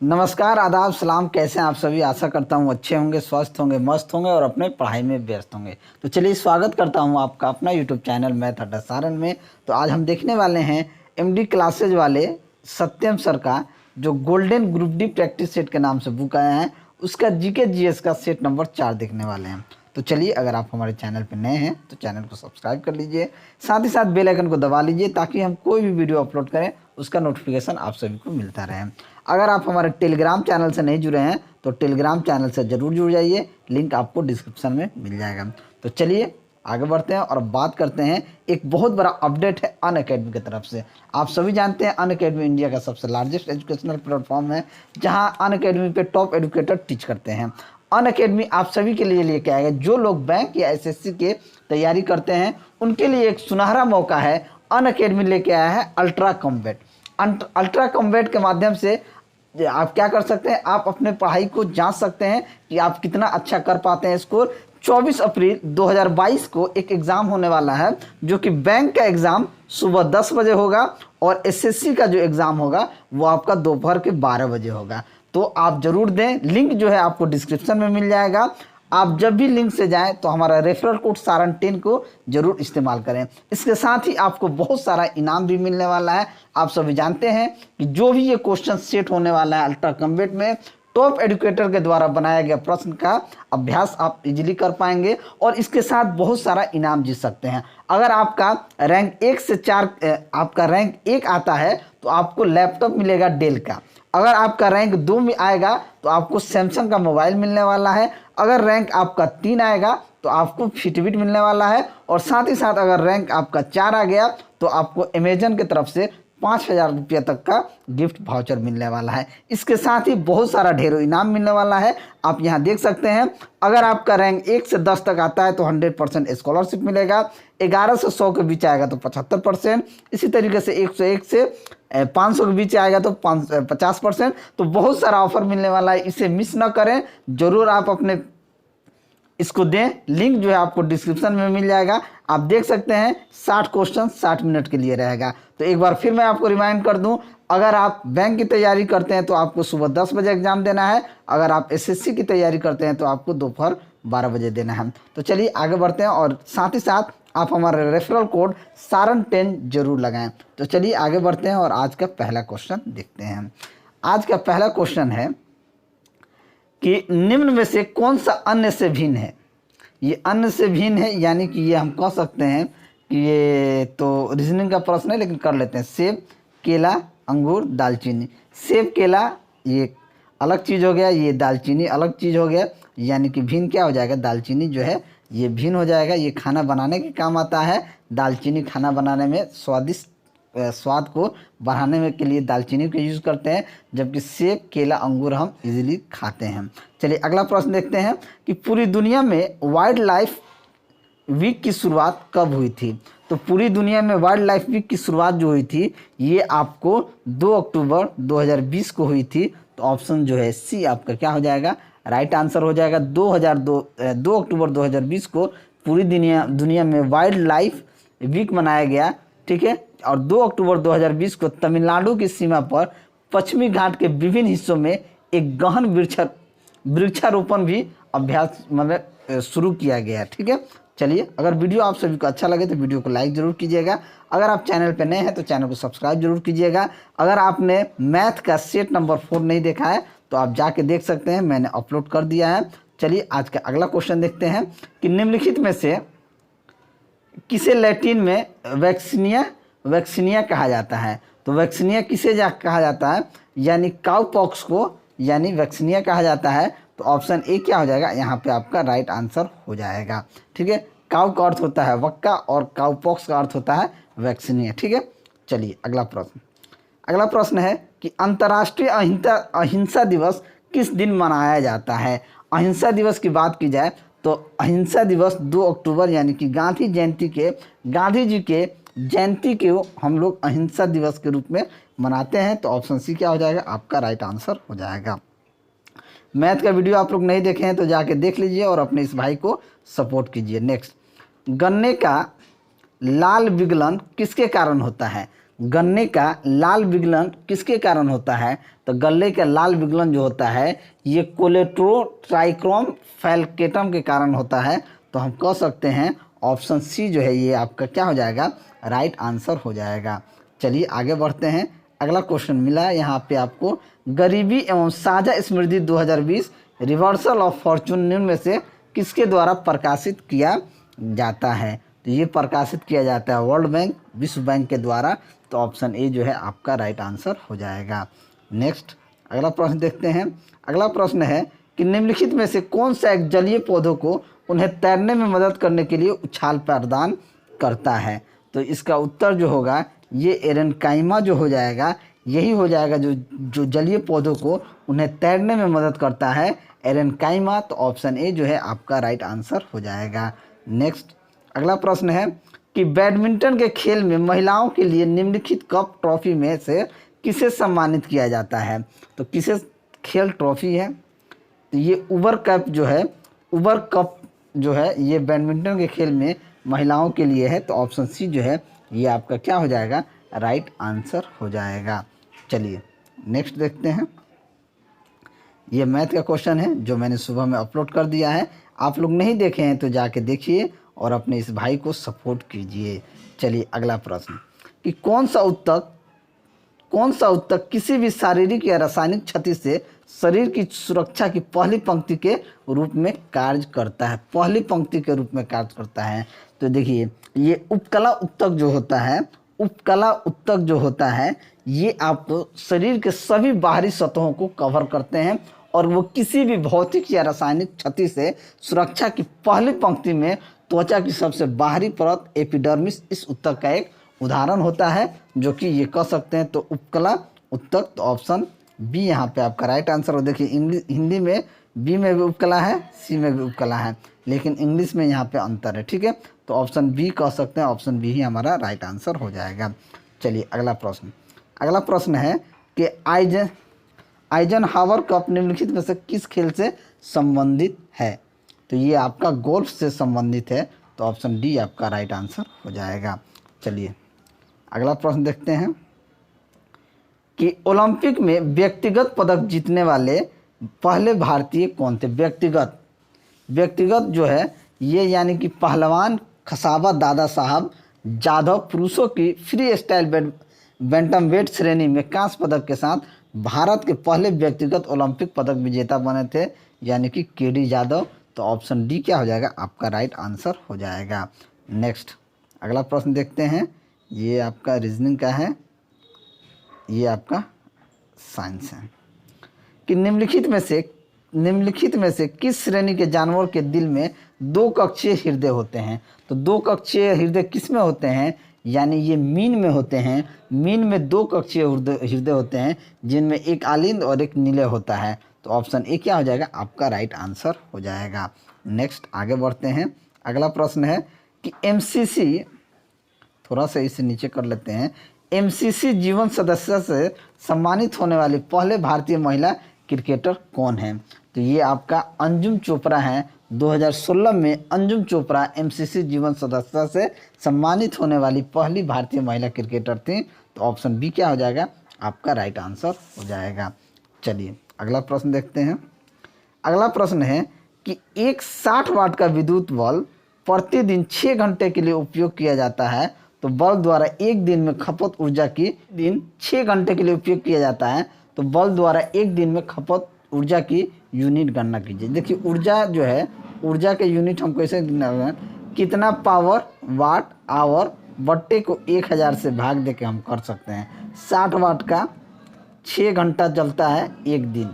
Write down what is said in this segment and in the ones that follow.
नमस्कार, आदाब, सलाम। कैसे हैं आप सभी? आशा करता हूँ अच्छे होंगे, स्वस्थ होंगे, मस्त होंगे और अपने पढ़ाई में व्यस्त होंगे। तो चलिए स्वागत करता हूँ आपका अपना यूट्यूब चैनल मैथ अड्डा सारण में। तो आज हम देखने वाले हैं एमडी क्लासेज वाले सत्यम सर का जो golden group D practice set के नाम से बुक आया है, उसका जीके जीएस का सेट नंबर 4 देखने वाले हैं। तो चलिए, अगर आप हमारे चैनल पर नए हैं तो चैनल को सब्सक्राइब कर लीजिए, साथ ही साथ बेल आइकन को दबा लीजिए ताकि हम कोई भी वीडियो अपलोड करें उसका नोटिफिकेशन आप सभी को मिलता रहे। अगर आप हमारे टेलीग्राम चैनल से नहीं जुड़े हैं तो टेलीग्राम चैनल से ज़रूर जुड़ जाइए, लिंक आपको डिस्क्रिप्शन में मिल जाएगा। तो चलिए आगे बढ़ते हैं और बात करते हैं। एक बहुत बड़ा अपडेट है अनअकैडमी की तरफ से। आप सभी जानते हैं अनअकैडमी इंडिया का सबसे लार्जेस्ट एजुकेशनल प्लेटफॉर्म है, जहां अनअकैडमी पे टॉप एजुकेटर टीच करते हैं। अनअकैडमी आप सभी के लिए लेके आएगा। जो लोग बैंक या एसएससी के तैयारी करते हैं उनके लिए एक सुनहरा मौका है। अनअकैडमी लेके आया है अल्ट्रा कॉम्बैट। अल्ट्रा कॉम्बैट के माध्यम से आप क्या कर सकते हैं, आप अपने पढ़ाई को जांच सकते हैं कि आप कितना अच्छा कर पाते हैं स्कोर। 24 अप्रैल 2022 को एक एग्ज़ाम होने वाला है, जो कि बैंक का एग्ज़ाम सुबह 10 बजे होगा और एसएससी का जो एग्ज़ाम होगा वो आपका दोपहर के 12 बजे होगा। तो आप ज़रूर दें। लिंक जो है आपको डिस्क्रिप्शन में मिल जाएगा। आप जब भी लिंक से जाएं तो हमारा रेफरल कोड सारण 10 को जरूर इस्तेमाल करें। इसके साथ ही आपको बहुत सारा इनाम भी मिलने वाला है। आप सभी जानते हैं कि जो भी ये क्वेश्चन सेट होने वाला है अल्ट्रा कॉम्बैट में, टॉप एजुकेटर के द्वारा बनाया गया प्रश्न का अभ्यास आप इजीली कर पाएंगे और इसके साथ बहुत सारा इनाम जीत सकते हैं। अगर आपका रैंक 1 से 4 आपका रैंक 1 आता है तो आपको लैपटॉप मिलेगा डेल का। अगर आपका रैंक 2 में आएगा तो आपको सैमसंग का मोबाइल मिलने वाला है। अगर रैंक आपका 3 आएगा तो आपको फिटबिट मिलने वाला है और साथ ही साथ अगर रैंक आपका 4 आ गया तो आपको अमेजन की तरफ से 5,000 रुपये तक का गिफ्ट वाउचर मिलने वाला है। इसके साथ ही बहुत सारा ढेरों इनाम मिलने वाला है। आप यहाँ देख सकते हैं। अगर आपका रैंक 1 से 10 तक आता है तो 100% स्कॉलरशिप मिलेगा। 11 से 100 के बीच आएगा तो 75%। इसी तरीके से 101 से 500 के बीच आएगा तो 50%। तो बहुत सारा ऑफर मिलने वाला है, इसे मिस ना करें। ज़रूर आप अपने इसको दें। लिंक जो है आपको डिस्क्रिप्शन में मिल जाएगा। आप देख सकते हैं 60 क्वेश्चन 60 मिनट के लिए रहेगा। तो एक बार फिर मैं आपको रिमाइंड कर दूं, अगर आप बैंक की तैयारी करते हैं तो आपको सुबह 10 बजे एग्जाम देना है। अगर आप एसएससी की तैयारी करते हैं तो आपको दोपहर 12 बजे देना है। तो चलिए आगे बढ़ते हैं और साथ ही साथ आप हमारा रेफरल कोड सारण 10 जरूर लगाएं। तो चलिए आगे बढ़ते हैं और आज का पहला क्वेश्चन देखते हैं। आज का पहला क्वेश्चन है कि निम्न में से कौन सा अन्य से भिन्न है। ये अन्य से भिन्न है, यानी कि ये हम कह सकते हैं कि ये तो रीजनिंग का प्रश्न है, लेकिन कर लेते हैं। सेब, केला, अंगूर, दालचीनी। सेब, केला ये अलग चीज़ हो गया, ये दालचीनी अलग चीज़ हो गया, यानी कि भिन्न क्या हो जाएगा, दालचीनी जो है ये भिन्न हो जाएगा। ये खाना बनाने के काम आता है। दालचीनी खाना बनाने में स्वादिष्ट स्वाद को बढ़ाने में के लिए दालचीनी का यूज़ करते हैं, जबकि सेब, केला, अंगूर हम इजीली खाते हैं। चलिए अगला प्रश्न देखते हैं कि पूरी दुनिया में वाइल्ड लाइफ वीक की शुरुआत कब हुई थी। तो पूरी दुनिया में वाइल्ड लाइफ वीक की शुरुआत जो हुई थी ये आपको 2 अक्टूबर 2020 को हुई थी। तो ऑप्शन जो है सी आपका क्या हो जाएगा, राइट आंसर हो जाएगा। 2 अक्टूबर 2020 को पूरी दुनिया में वाइल्ड लाइफ वीक मनाया गया, ठीक है। और 2 अक्टूबर 2020 को तमिलनाडु की सीमा पर पश्चिमी घाट के विभिन्न हिस्सों में एक गहन वृक्षारोपण भी अभ्यास मतलब शुरू किया गया, ठीक है। चलिए, अगर वीडियो आप सभी को अच्छा लगे तो वीडियो को लाइक जरूर कीजिएगा। अगर आप चैनल पर नए हैं तो चैनल को सब्सक्राइब जरूर कीजिएगा। अगर आपने मैथ का सेट नंबर 4 नहीं देखा है तो आप जाके देख सकते हैं, मैंने अपलोड कर दिया है। चलिए आज का अगला क्वेश्चन देखते हैं कि निम्नलिखित में से किसे लैटिन में वैक्सीनिया कहा जाता है। तो वैक्सीनिया किसे कहा जाता है, यानी काउ पॉक्स को यानी वैक्सीनिया कहा जाता है। तो ऑप्शन ए क्या हो जाएगा, यहाँ पे आपका राइट आंसर हो जाएगा, ठीक है। काउ का अर्थ होता है वक्का और काउ पॉक्स का अर्थ होता है वैक्सीनिया, ठीक है। चलिए अगला प्रश्न है कि अंतर्राष्ट्रीय अहिंसा दिवस किस दिन मनाया जाता है। अहिंसा दिवस की बात की जाए तो अहिंसा दिवस 2 अक्टूबर यानी कि गांधी जी के जयंती के हम लोग अहिंसा दिवस के रूप में मनाते हैं। तो ऑप्शन सी क्या हो जाएगा, आपका राइट आंसर हो जाएगा। मैथ का वीडियो आप लोग नहीं देखे हैं तो जाके देख लीजिए और अपने इस भाई को सपोर्ट कीजिए। नेक्स्ट, गन्ने का लाल विगलन किसके कारण होता है। गन्ने का लाल विगलन किसके कारण होता है? तो गन्ने का लाल विगलन जो होता है ये कोलेटोट्राइक्रोम फैलकेटम के कारण होता है। तो हम कह सकते हैं ऑप्शन सी जो है ये आपका क्या हो जाएगा? राइट आंसर हो जाएगा। चलिए आगे बढ़ते हैं। अगला क्वेश्चन मिला है यहाँ पे आपको, गरीबी एवं साझा समृद्धि 2020 रिवर्सल ऑफ फॉर्चून निम्न में से किसके द्वारा प्रकाशित किया जाता है? तो ये प्रकाशित किया जाता है वर्ल्ड बैंक, विश्व बैंक के द्वारा। तो ऑप्शन ए जो है आपका राइट आंसर हो जाएगा। नेक्स्ट अगला प्रश्न देखते हैं। अगला प्रश्न है कि निम्नलिखित में से कौन सा एक जलीय पौधों को उन्हें तैरने में मदद करने के लिए उछाल प्रदान करता है? तो इसका उत्तर जो होगा ये एरेनकाइमा जो हो जाएगा, यही हो जाएगा जो जलीय पौधों को उन्हें तैरने में मदद करता है, एरेनकाइमा। तो ऑप्शन ए जो है आपका राइट आंसर हो जाएगा। नेक्स्ट अगला प्रश्न है कि बैडमिंटन के खेल में महिलाओं के लिए निम्नलिखित कप ट्रॉफी में से किसे सम्मानित किया जाता है? तो किसे खेल ट्रॉफी है? तो ये उबर कप जो है, उबर कप जो है ये बैडमिंटन के खेल में महिलाओं के लिए है। तो ऑप्शन सी जो है ये आपका क्या हो जाएगा? राइट आंसर हो जाएगा। चलिए नेक्स्ट देखते हैं। ये मैथ का क्वेश्चन है जो मैंने सुबह में अपलोड कर दिया है। आप लोग नहीं देखे हैं तो जाके देखिए और अपने इस भाई को सपोर्ट कीजिए। चलिए अगला प्रश्न कि कौन सा उत्तक किसी भी शारीरिक या रासायनिक क्षति से शरीर की सुरक्षा की पहली पंक्ति के रूप में कार्य करता है? पहली पंक्ति के रूप में कार्य करता है। तो देखिए ये उपकला उत्तक जो होता है, उपकला उत्तक जो होता है ये आपको शरीर के सभी बाहरी सतहों को कवर करते हैं और वो किसी भी भौतिक या रासायनिक क्षति से सुरक्षा की पहली पंक्ति में त्वचा की सबसे बाहरी परत एपिडर्मिस इस उत्तक का एक उदाहरण होता है, जो कि ये कह सकते हैं। तो उपकला उत्तक, तो ऑप्शन बी यहाँ पे आपका राइट आंसर हो। देखिए हिंदी में बी में भी उपकला है, सी में भी उपकला है, लेकिन इंग्लिश में यहाँ पे अंतर है। ठीक है, तो ऑप्शन बी कह सकते हैं, ऑप्शन बी ही हमारा राइट आंसर हो जाएगा। चलिए अगला प्रश्न है कि आइजनहावर कप निम्नलिखित में से किस खेल से संबंधित है? तो ये आपका गोल्फ से संबंधित है। तो ऑप्शन डी आपका राइट आंसर हो जाएगा। चलिए अगला प्रश्न देखते हैं कि ओलंपिक में व्यक्तिगत पदक जीतने वाले पहले भारतीय कौन थे? व्यक्तिगत जो है ये यानी कि पहलवान खसाबा दादा साहब जाधव पुरुषों की फ्री स्टाइल बैंटमवेट श्रेणी में कांस्य पदक के साथ भारत के पहले व्यक्तिगत ओलंपिक पदक विजेता बने थे, यानी कि केडी जाधव। तो ऑप्शन डी क्या हो जाएगा? आपका राइट आंसर हो जाएगा। नेक्स्ट अगला प्रश्न देखते हैं। ये आपका रीजनिंग का है, ये आपका साइंस है कि निम्नलिखित में से किस श्रेणी के जानवर के दिल में दो कक्षीय हृदय होते हैं? तो दो कक्षीय हृदय किस में होते हैं? यानी ये मीन में होते हैं। मीन में दो कक्षीय हृदय होते हैं जिनमें एक आलिंद और एक नीले होता है। तो ऑप्शन ए क्या हो जाएगा? आपका राइट आंसर हो जाएगा। नेक्स्ट आगे बढ़ते हैं। अगला प्रश्न है कि एमसीसी, थोड़ा सा इसे नीचे कर लेते हैं, एमसीसी जीवन सदस्य से सम्मानित होने वाली पहले भारतीय महिला क्रिकेटर कौन है? तो ये आपका अंजुम चोपड़ा हैं। 2016 में अंजुम चोपड़ा एमसीसी जीवन सदस्य से सम्मानित होने वाली पहली भारतीय महिला क्रिकेटर थी। तो ऑप्शन बी क्या हो जाएगा? आपका राइट आंसर हो जाएगा। चलिए अगला प्रश्न देखते हैं। अगला प्रश्न है कि एक 60 वाट का विद्युत बल्ब प्रतिदिन 6 घंटे के लिए उपयोग किया जाता है। तो बल्ब द्वारा एक दिन में खपत ऊर्जा की 6 घंटे के लिए उपयोग किया जाता है। तो बल्ब द्वारा एक दिन में खपत ऊर्जा की यूनिट गणना कीजिए। देखिए ऊर्जा जो है, ऊर्जा के यूनिट हम कैसे गिना, कितना पावर वाट आवर बट्टे को 1000 से भाग दे के हम कर सकते हैं। 60 वाट का 6 घंटा चलता है एक दिन,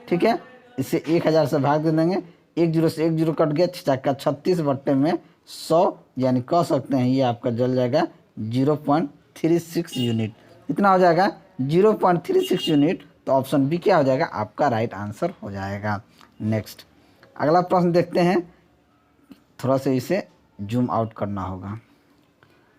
ठीक है, इसे 1000 से भाग दे देंगे, 1 0 से 1 0 कट गया, 36 बट्टे में 100, यानी कह सकते हैं ये आपका जल जाएगा 0.36 यूनिट। इतना हो जाएगा 0.36 यूनिट। तो ऑप्शन बी क्या हो जाएगा? आपका राइट आंसर हो जाएगा। नेक्स्ट अगला प्रश्न देखते हैं, थोड़ा सा इसे जूम आउट करना होगा।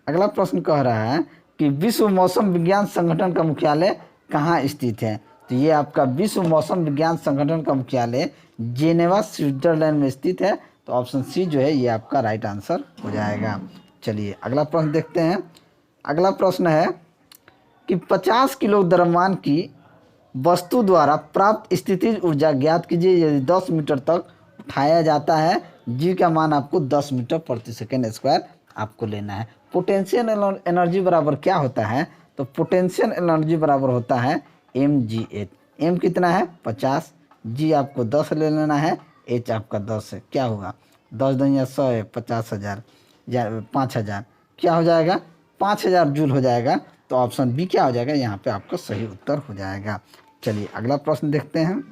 अगला प्रश्न कह रहा है कि विश्व मौसम विज्ञान संगठन का मुख्यालय कहाँ स्थित है? तो ये आपका विश्व मौसम विज्ञान संगठन का मुख्यालय जेनेवा स्विट्जरलैंड में स्थित है। तो ऑप्शन सी जो है ये आपका राइट आंसर हो जाएगा। चलिए अगला प्रश्न देखते हैं। अगला प्रश्न है कि 50 किलो द्रव्यमान की वस्तु द्वारा प्राप्त स्थितिज ऊर्जा ज्ञात कीजिए यदि 10 मीटर तक उठाया जाता है। जी का मान आपको 10 मीटर प्रति सेकेंड स्क्वायर आपको लेना है। पोटेंशियल एनर्जी बराबर क्या होता है, तो पोटेंशियल एनर्जी बराबर होता है mgh। m कितना है 50, g आपको 10 ले लेना है, h आपका 10 है। क्या होगा 10 दुनिया 100 है, 50,000 5000 क्या हो जाएगा 5000 जूल हो जाएगा। तो ऑप्शन बी क्या हो जाएगा, यहाँ पे आपका सही उत्तर हो जाएगा। चलिए अगला प्रश्न देखते हैं।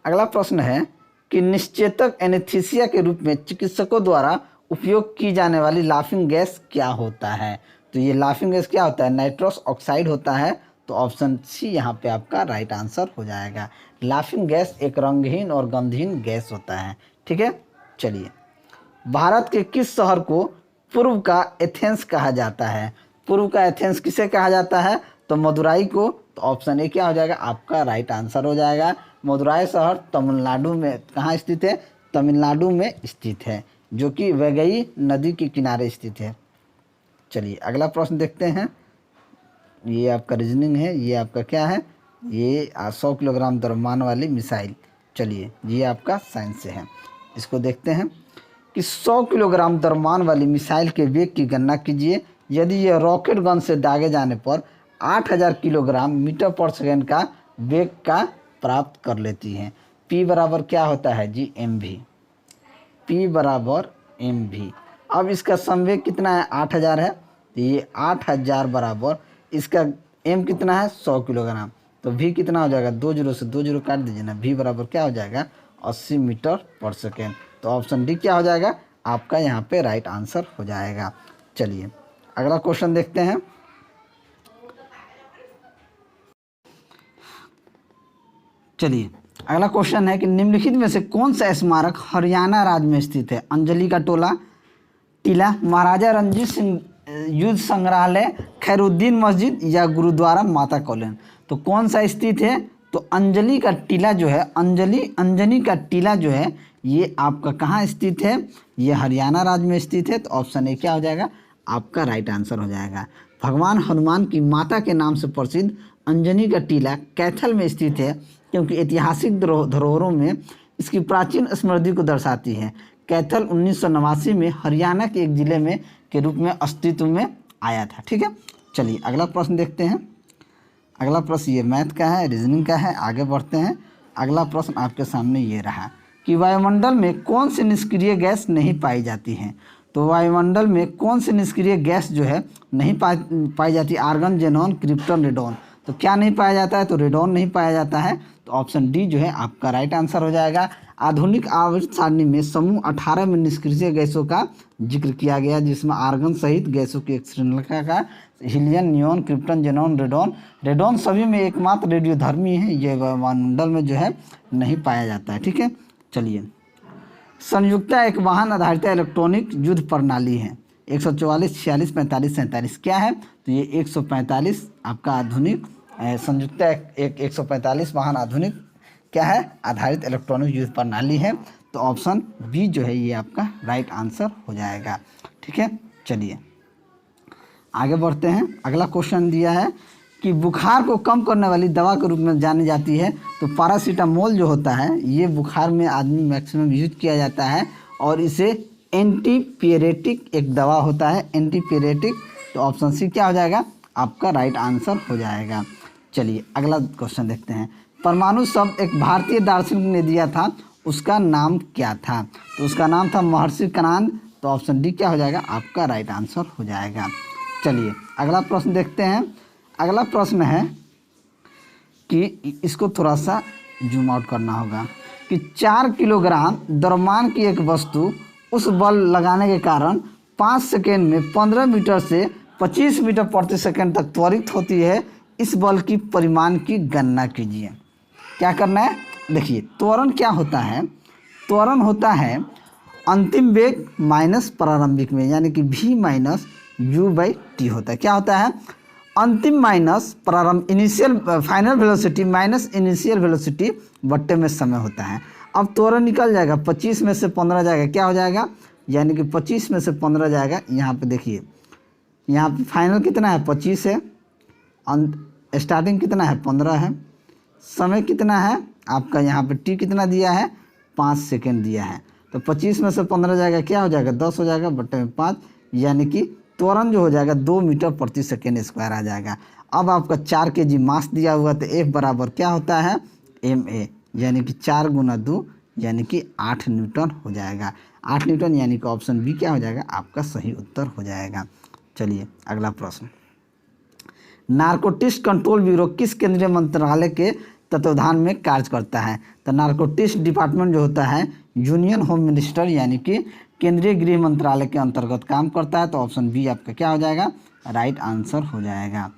अगला प्रश्न है कि निश्चेतक एनेस्थीसिया के रूप में चिकित्सकों द्वारा उपयोग की जाने वाली लाफिंग गैस क्या होता है। तो ये लाफिंग गैस क्या होता है, नाइट्रस ऑक्साइड होता है। तो ऑप्शन सी यहाँ पे आपका राइट आंसर हो जाएगा। लाफिंग गैस एक रंगहीन और गंधहीन गैस होता है। ठीक है, चलिए भारत के किस शहर को पूर्व का एथेंस कहा जाता है। पूर्व का एथेंस किसे कहा जाता है, तो मदुराई को। तो ऑप्शन ए क्या हो जाएगा, आपका राइट आंसर हो जाएगा। मदुराई शहर तमिलनाडु में कहाँ स्थित है, तमिलनाडु में स्थित है, जो कि वैगई नदी के किनारे स्थित है। चलिए अगला प्रश्न देखते हैं। ये आपका रीजनिंग है, ये आपका क्या है, ये 100 किलोग्राम द्रव्यमान वाली मिसाइल। चलिए ये आपका साइंस से है। इसको देखते हैं कि 100 किलोग्राम द्रव्यमान वाली मिसाइल के वेग की गणना कीजिए यदि यह रॉकेट गन से दागे जाने पर 8000 किलोग्राम मीटर पर सेकेंड का वेग का प्राप्त कर लेती है। P बराबर क्या होता है जी, mv। P बराबर mv। अब इसका संवेग कितना है 8000 है, तो ये 8000 बराबर इसका m कितना है 100 किलोग्राम। तो v कितना हो जाएगा, 2 जीरो से 2 जीरो काट दीजिए ना, v बराबर क्या हो जाएगा 80 मीटर पर सेकेंड। तो ऑप्शन डी क्या हो जाएगा, आपका यहाँ पे राइट आंसर हो जाएगा। चलिए अगला क्वेश्चन देखते हैं। चलिए अगला क्वेश्चन है कि निम्नलिखित में से कौन सा स्मारक हरियाणा राज्य में स्थित है। अंजलि का टीला, महाराजा रणजीत सिंह युद्ध संग्रहालय, खैरुद्दीन मस्जिद या गुरुद्वारा माता कॉलोनी। तो कौन सा स्थित है, तो अंजलि का टीला जो है, अंजनी का टीला जो है ये आपका कहाँ स्थित है, ये हरियाणा राज्य में स्थित है। तो ऑप्शन ए क्या हो जाएगा, आपका राइट आंसर हो जाएगा। भगवान हनुमान की माता के नाम से प्रसिद्ध अंजनी का टीला कैथल में स्थित है क्योंकि ऐतिहासिक धरोहरों में इसकी प्राचीन स्मृति को दर्शाती है। कैथल 1989 में हरियाणा के एक जिले में के रूप में अस्तित्व में आया था। ठीक है, चलिए अगला प्रश्न देखते हैं। अगला प्रश्न ये मैथ का है, रीजनिंग का है। आगे बढ़ते हैं। अगला प्रश्न आपके सामने ये रहा कि वायुमंडल में कौन सी निष्क्रिय गैस नहीं पाई जाती है। तो वायुमंडल में कौन सी निष्क्रिय गैस जो है नहीं पाई जाती, आर्गन, जेनॉन, क्रिप्टन, रेडॉन। तो क्या नहीं पाया जाता है, तो रेडॉन नहीं पाया जाता है। तो ऑप्शन डी जो है आपका राइट आंसर हो जाएगा। आधुनिक आवर्त सारणी में समूह 18 में निष्क्रिय गैसों का जिक्र किया गया जिसमें आर्गन सहित गैसों की एक श्रृंखला का helium, neon, krypton, xenon, radon सभी में एकमात्र रेडियोधर्मी है। ये वायुमंडल में जो है नहीं पाया जाता है। ठीक है, चलिए संयुक्ता एक वाहन आधारित इलेक्ट्रॉनिक युद्ध प्रणाली है। 144, 46, 45, 47 क्या है, तो ये 145 आपका आधुनिक संयुक्ता एक 145 वाहन आधुनिक क्या है, आधारित इलेक्ट्रॉनिक युद्ध प्रणाली है। तो ऑप्शन बी जो है ये आपका राइट आंसर हो जाएगा। ठीक है, चलिए आगे बढ़ते हैं। अगला क्वेश्चन दिया है कि बुखार को कम करने वाली दवा के रूप में जानी जाती है। तो पैरासीटामोल जो होता है ये बुखार में आदमी मैक्सिमम यूज किया जाता है और इसे एंटीपिरेटिक एक दवा होता है, एंटीपिरेटिक। तो ऑप्शन सी क्या हो जाएगा, आपका राइट आंसर हो जाएगा। चलिए अगला क्वेश्चन देखते हैं। परमाणु शब्द एक भारतीय दार्शनिक ने दिया था, उसका नाम क्या था। तो उसका नाम था महर्षि कणाद। तो ऑप्शन डी क्या हो जाएगा, आपका राइट आंसर हो जाएगा। चलिए अगला प्रश्न देखते हैं। अगला प्रश्न है कि इसको थोड़ा सा जूम आउट करना होगा कि 4 किलोग्राम द्रव्यमान की एक वस्तु उस बल लगाने के कारण 5 सेकेंड में 15 मीटर से 25 मीटर प्रति सेकेंड तक त्वरित होती है। इस बल की परिमाण की गणना कीजिए। क्या करना है, देखिए त्वरण क्या होता है, त्वरण होता है अंतिम वेग माइनस प्रारंभिक में, यानी कि v minus you by T होता है। क्या होता है, अंतिम माइनस प्रारंभ initial final velocity minus initial velocity बट्टे में समय होता है। अब त्वरण निकल जाएगा, 25 में से 15 जाएगा, क्या हो जाएगा, यानी कि 25 में से 15 जाएगा। यहाँ पे देखिए, यहाँ पे फाइनल कितना है 25 है, स्टार्टिंग कितना है 15 है, समय कितना है आपका यहाँ पे टी कितना दिया है 5 सेकेंड दिया है। तो 25 में से 15 जाएगा क्या हो जाएगा 10 हो जाएगा, बट्टे में 5, यानी कि त्वरण जो हो जाएगा 2 मीटर प्रति सेकेंड स्क्वायर आ जाएगा। अब आपका 4 kg मास दिया हुआ तो F बराबर क्या होता है ma, यानी कि 4 गुना 2 यानी कि 8 न्यूटन हो जाएगा। 8 न्यूटन यानी कि ऑप्शन बी क्या हो जाएगा आपका सही उत्तर हो जाएगा। चलिए अगला प्रश्न, नारकोटिक्स कंट्रोल ब्यूरो किस केंद्रीय मंत्रालय के तत्वाधान में कार्य करता है? तो नारकोटिक्स डिपार्टमेंट जो होता है यूनियन होम मिनिस्टर यानी कि केंद्रीय गृह मंत्रालय के अंतर्गत काम करता है। तो ऑप्शन बी आपका क्या हो जाएगा राइट आंसर हो जाएगा।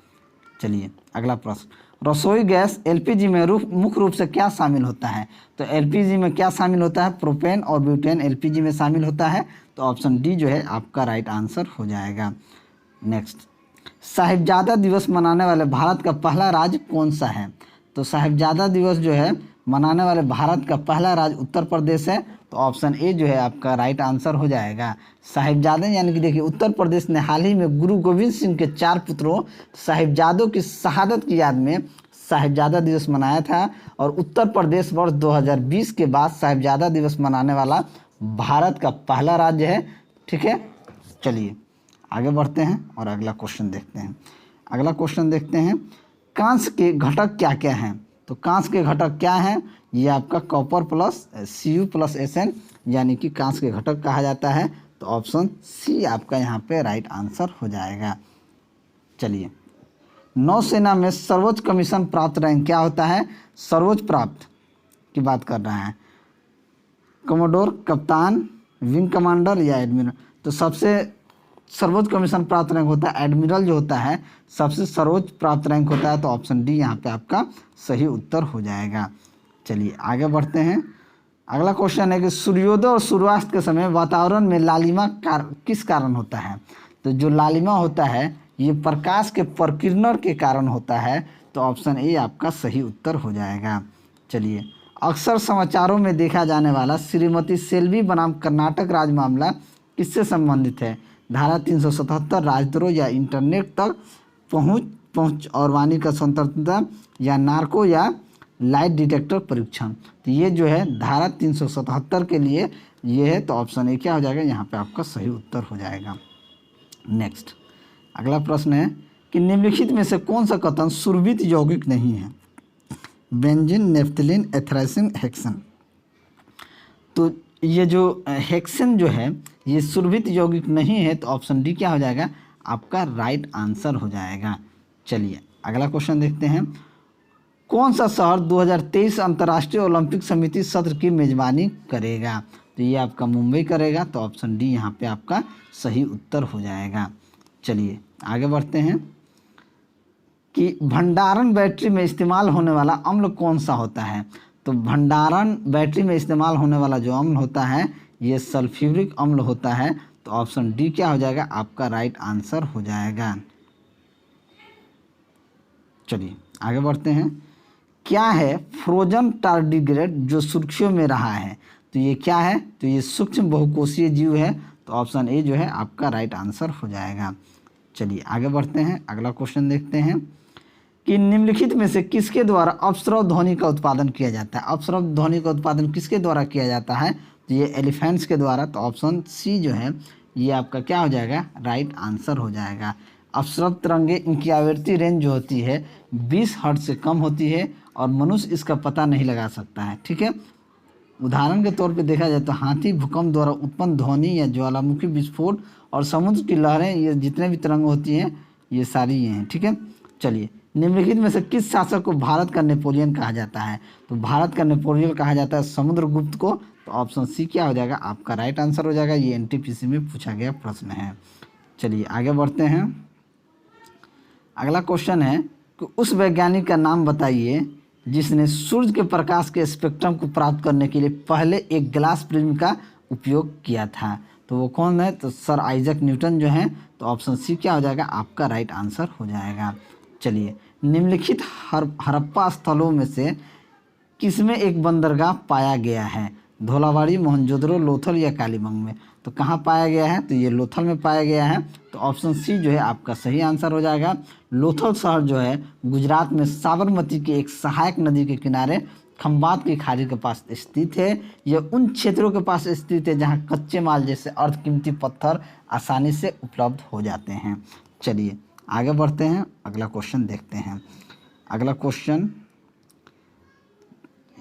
चलिए अगला प्रश्न, रसोई गैस एलपीजी में मुख्य रूप से क्या शामिल होता है? तो एलपीजी में क्या शामिल होता है? प्रोपेन और ब्यूटेन एलपीजी में शामिल होता है। तो ऑप्शन डी जो है आपका राइट आंसर हो जाएगा। नेक्स्ट, साहिबजादा दिवस मनाने वाले भारत का पहला राज्य कौन सा है? तो साहिबजादा दिवस जो है मनाने वाले भारत का पहला राज्य उत्तर प्रदेश है। तो ऑप्शन ए जो है आपका राइट आंसर हो जाएगा। साहिबजादे यानी कि देखिए उत्तर प्रदेश ने हाल ही में गुरु गोविंद सिंह के 4 पुत्रों साहिबजादों की शहादत की याद में साहिबजादा दिवस मनाया था, और उत्तर प्रदेश वर्ष 2020 के बाद साहिबजादा दिवस मनाने वाला भारत का पहला राज्य है। ठीक है, चलिए आगे बढ़ते हैं और अगला क्वेश्चन देखते हैं। अगला क्वेश्चन देखते हैं, कांस्य के घटक क्या क्या हैं? तो कांस्य के घटक क्या हैं? ये आपका copper plus Cu plus Sn यानी कि कांस्य के घटक कहा जाता है। तो ऑप्शन सी आपका यहाँ पे राइट आंसर हो जाएगा। चलिए, नौसेना में सर्वोच्च कमीशन प्राप्त रैंक क्या होता है? सर्वोच्च प्राप्त की बात कर रहे हैं, कमोडोर, कप्तान, विंग कमांडर या एडमिरल? तो सबसे सर्वोच्च कमीशन प्राप्त रैंक होता है एडमिरल जो होता है सबसे सर्वोच्च प्राप्त रैंक होता है। तो ऑप्शन डी यहाँ पे आपका सही उत्तर हो जाएगा। चलिए आगे बढ़ते हैं। अगला क्वेश्चन है कि सूर्योदय और सूर्यास्त के समय वातावरण में लालिमा किस कारण होता है? तो जो लालिमा होता है ये प्रकाश के प्रकीर्णन के कारण होता है। तो ऑप्शन ए आपका सही उत्तर हो जाएगा। चलिए, अक्सर समाचारों में देखा जाने वाला श्रीमती सेल्वी बनाम कर्नाटक राज्य मामला किससे संबंधित है? धारा 377 राजद्रोह या इंटरनेट तक पहुंच और वाणी का स्वतंत्रता या नार्को या लाइट डिटेक्टर परीक्षण? तो ये जो है धारा 377 के लिए ये है। तो ऑप्शन ए क्या हो जाएगा यहाँ पे आपका सही उत्तर हो जाएगा। नेक्स्ट, अगला प्रश्न है कि निम्नलिखित में से कौन सा कथन सुरभित यौगिक नहीं है? Benzene, naphthalene, anthracene, hexane? तो ये जो हेक्सन जो है ये सुरभित यौगिक नहीं है। तो ऑप्शन डी क्या हो जाएगा आपका राइट आंसर हो जाएगा। चलिए अगला क्वेश्चन देखते हैं, कौन सा शहर 2023 अंतर्राष्ट्रीय ओलंपिक समिति सत्र की मेजबानी करेगा? तो ये आपका मुंबई करेगा। तो ऑप्शन डी यहाँ पे आपका सही उत्तर हो जाएगा। चलिए आगे बढ़ते हैं कि भंडारण बैटरी में इस्तेमाल होने वाला अम्ल कौन सा होता है? तो भंडारण बैटरी में इस्तेमाल होने वाला जो अम्ल होता है ये सल्फ्यूरिक अम्ल होता है। तो ऑप्शन डी क्या हो जाएगा आपका राइट आंसर हो जाएगा। चलिए आगे बढ़ते हैं, क्या है फ्रोजन टार्डिग्रेड जो सुर्खियों में रहा है? तो ये क्या है? तो ये सूक्ष्म बहुकोषीय जीव है। तो ऑप्शन ए जो है आपका राइट आंसर हो जाएगा। चलिए आगे बढ़ते हैं, अगला क्वेश्चन देखते हैं कि निम्नलिखित में से किसके द्वारा अपस्रव ध्वनि का उत्पादन किया जाता है? अपस्रव ध्वनि का उत्पादन किसके द्वारा किया जाता है? तो ये एलिफेंट्स के द्वारा। तो ऑप्शन सी जो है ये आपका क्या हो जाएगा राइट आंसर हो जाएगा। अपस्रव तरंगे इनकी आवृत्ति रेंज जो होती है 20 हर्ट्ज से कम होती है और मनुष्य इसका पता नहीं लगा सकता है। ठीक है, उदाहरण के तौर पे देखा जाए तो हाथी, भूकंप द्वारा उत्पन्न ध्वनि या ज्वालामुखी विस्फोट और समुद्र की लहरें, ये जितने भी तरंग होती हैं ये सारी ये हैं। ठीक है, चलिए निम्नलिखित में से किस शासक को भारत का नेपोलियन कहा जाता है? तो भारत का नेपोलियन कहा जाता है समुद्रगुप्त को। तो ऑप्शन सी क्या हो जाएगा आपका राइट आंसर हो जाएगा। ये एनटीपीसी में पूछा गया प्रश्न है। चलिए आगे बढ़ते हैं, अगला क्वेश्चन है कि उस वैज्ञानिक का नाम बताइए जिसने सूर्य के प्रकाश के स्पेक्ट्रम को प्राप्त करने के लिए पहले एक ग्लास प्रिज्म का उपयोग किया था। तो वो कौन है? तो सर आइजैक न्यूटन जो हैं। तो ऑप्शन सी क्या हो जाएगा आपका राइट आंसर हो जाएगा। चलिए, निम्नलिखित हड़प्पा स्थलों में से किसमें एक बंदरगाह पाया गया है? धोलावाड़ी, मोहनजोदड़ो, लोथल या कालीबंग में? तो तो कहाँ पाया गया है, तो ये लोथल में पाया गया है। तो ऑप्शन सी जो है आपका सही आंसर हो जाएगा। लोथल शहर जो है गुजरात में साबरमती की एक सहायक नदी के किनारे खंबात की खाड़ी के पास स्थित है। यह उन क्षेत्रों के पास स्थित है जहां कच्चे माल जैसे अर्धकीमती पत्थर आसानी से उपलब्ध हो जाते हैं। चलिए आगे बढ़ते हैं, अगला क्वेश्चन देखते हैं। अगला क्वेश्चन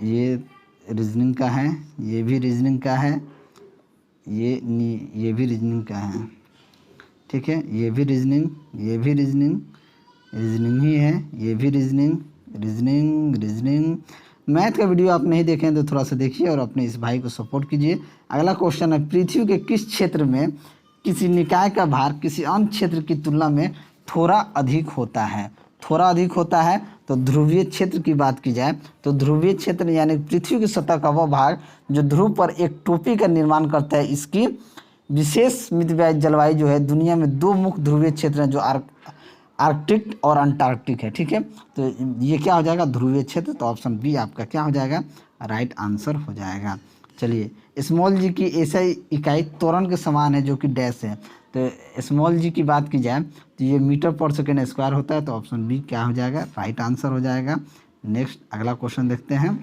ये रीजनिंग का है, ये भी रीजनिंग का है, ये भी रीजनिंग का है, ठीक है। ये भी रीजनिंग, ये भी रीजनिंग, रीजनिंग ही है, ये भी रीजनिंग, रीजनिंग रीजनिंग। मैथ का वीडियो आप नहीं देखें तो थोड़ा सा देखिए और अपने इस भाई को सपोर्ट कीजिए। अगला क्वेश्चन है, पृथ्वी के किस क्षेत्र में किसी निकाय का भार किसी अन्य क्षेत्र की तुलना में थोड़ा अधिक होता है? थोड़ा अधिक होता है तो ध्रुवीय क्षेत्र की बात की जाए तो ध्रुवीय क्षेत्र यानी पृथ्वी की सतह का वह भाग जो ध्रुव पर एक टोपी का निर्माण करता है। इसकी विशेष मितव्ययी जलवायु जो है, दुनिया में दो मुख्य ध्रुवीय क्षेत्र हैं जो आर्कटिक और अंटार्कटिक है, ठीक है। तो ये क्या हो जाएगा, ध्रुवीय क्षेत्र। तो ऑप्शन बी आपका क्या हो जाएगा, राइट आंसर हो जाएगा। चलिए, स्मॉल जी की एसआई इकाई त्वरण के समान है जो कि डैश है। तो स्मॉल जी की बात की जाए तो ये मीटर पर सेकेंड स्क्वायर होता है। तो ऑप्शन बी क्या हो जाएगा, राइट आंसर हो जाएगा। नेक्स्ट अगला क्वेश्चन देखते हैं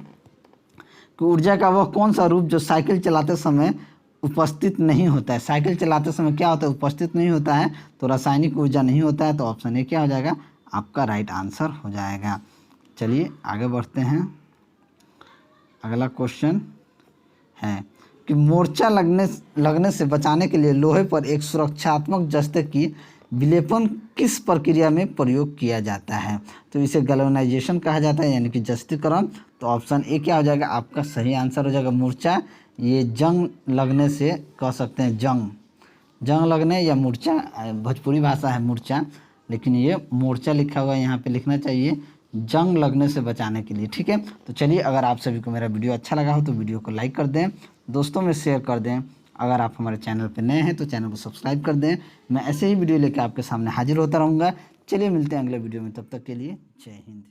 कि ऊर्जा का वह कौन सा रूप जो साइकिल चलाते समय उपस्थित नहीं होता है? साइकिल चलाते समय क्या होता है, उपस्थित नहीं होता है। तो रासायनिक ऊर्जा नहीं होता है। तो ऑप्शन ए क्या हो जाएगा, आपका राइट आंसर हो जाएगा। चलिए आगे बढ़ते हैं। अगला क्वेश्चन है कि मोर्चा लगने से बचाने के लिए लोहे पर एक सुरक्षात्मक जस्ते की विलेपन किस प्रक्रिया में प्रयोग किया जाता है? तो इसे गैल्वेनाइजेशन कहा जाता है, यानी कि जस्तीकरण। तो ऑप्शन ए क्या हो जाएगा, आपका सही आंसर हो जाएगा मूर्छा। ये जंग लगने से कह सकते हैं, जंग लगने या मूर्छा, भोजपुरी भाषा है मूर्छा, लेकिन ये मोर्चा लिखा हुआ है, यहाँ पे लिखना चाहिए जंग लगने से बचाने के लिए, ठीक है। तो चलिए, अगर आप सभी को मेरा वीडियो अच्छा लगा हो तो वीडियो को लाइक कर दें, दोस्तों में शेयर कर दें। अगर आप हमारे चैनल पर नए हैं तो चैनल को सब्सक्राइब कर दें। मैं ऐसे ही वीडियो लेकर आपके सामने हाजिर होता रहूँगा। चलिए मिलते हैं अगले वीडियो में, तब तक के लिए जय हिंद।